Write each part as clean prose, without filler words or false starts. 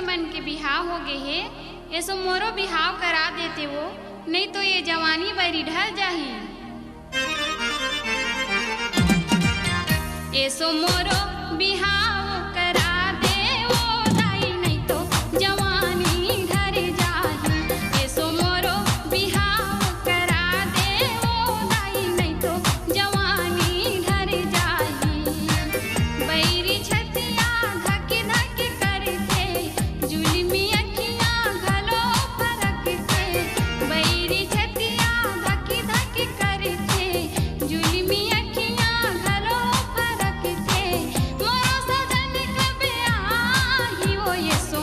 के मन के बिहाव हो गए है, ऐसो मोरो बिहाव करा देते वो, नहीं तो ये जवानी बरी ढल जाही। ऐसो मोरो बिहाव करा दे वो दाई, नहीं तो जवानी ढल जाही। ऐसो मोरो बिहाव करा दे वो दाई, नहीं तो जवानी ढल जाही। बैरी छतिया धक धक करके, जुलमी अखियां घलो फरकते। बैरी छतिया धक धक करके, जुलमी अखियां घलो फरकते। मोरो सजन कबे आही वो, ऐसो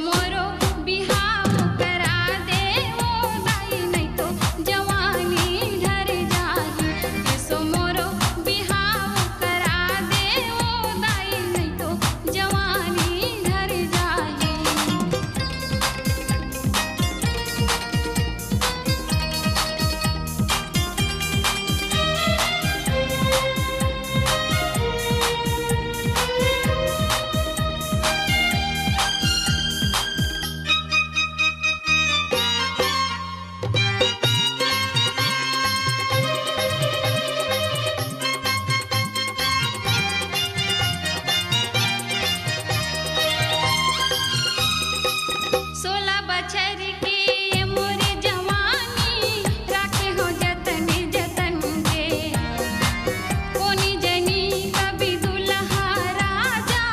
मोरो बिहाव करा दे वो दाई, नहीं तो जवानी ढल जाही। ऐसो मोरो बिहाव करा दे वो दाई, नहीं तो जवानी ढल जाही। सोलह बछर के ये मोरे जवानी, राखे हो जतन जतन के। कोनी जनी कभी दुल्हा राजा,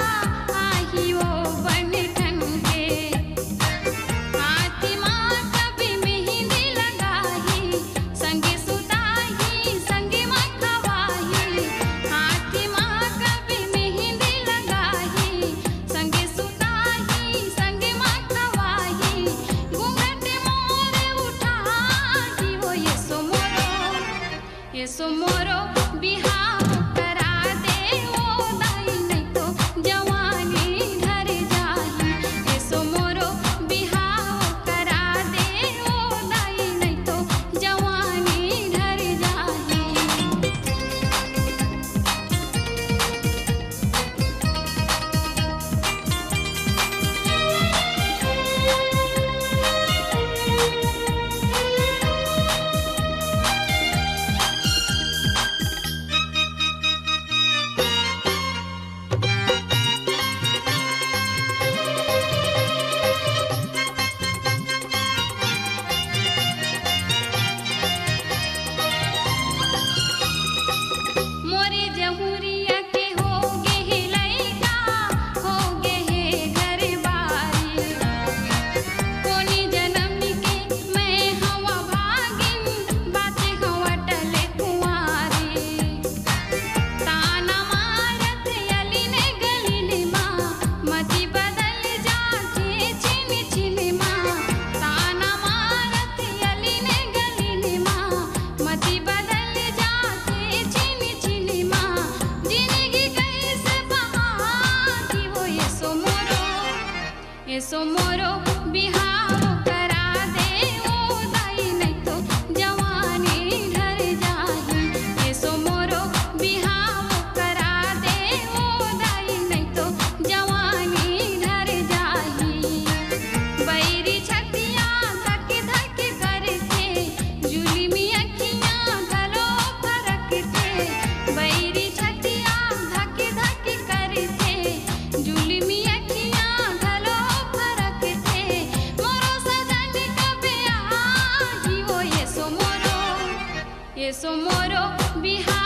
आही वो बन ठन के। हाथी माँ कभी मेहंदी लगाही, संगे सुताही संगे माँ खवाही। हाथी माँ कभी मेहंदी लगाही, संगे सुताही संगे माँ खवाही। घूंघट मोरे उठाही वो, ऐसो मोरो बिहाव करा दे वो दाई, नहीं तो जवानी ढल जाही। ऐसो मोरो बिहाव करा दे वो दाई, नहीं तो जवानी ढल जाही। मोरे जमुरिया के हो गे हे लइका, हो गे हे घर बारी। कोनी जन्म के मैं हवा भागिन, बातें हवा टले कुंवारी। ताना मारत अली ने गली ने माँ, मती बदल जाके छिन छिन माँ। ताना मारत अली ने गली ने माँ, मती बदल जाके छिन छिन माँ। जिंदगी कैसे बहाती वो, ऐसो मोरो बिहाव करा दे वो दाई, नहीं तो जवानी ढल जाही। ऐसो मोरो बिहाव करा दे वो दाई, नहीं तो जवानी ढल जाही। बैरी छतिया धक धक करके, जुलमी अखियां घलो फरकते। बैरी छतिया धक धक करके, जुलमी अखियां घलो फरकते। मोरो सजन कबे आही वो, ऐसो मोरो बिहाव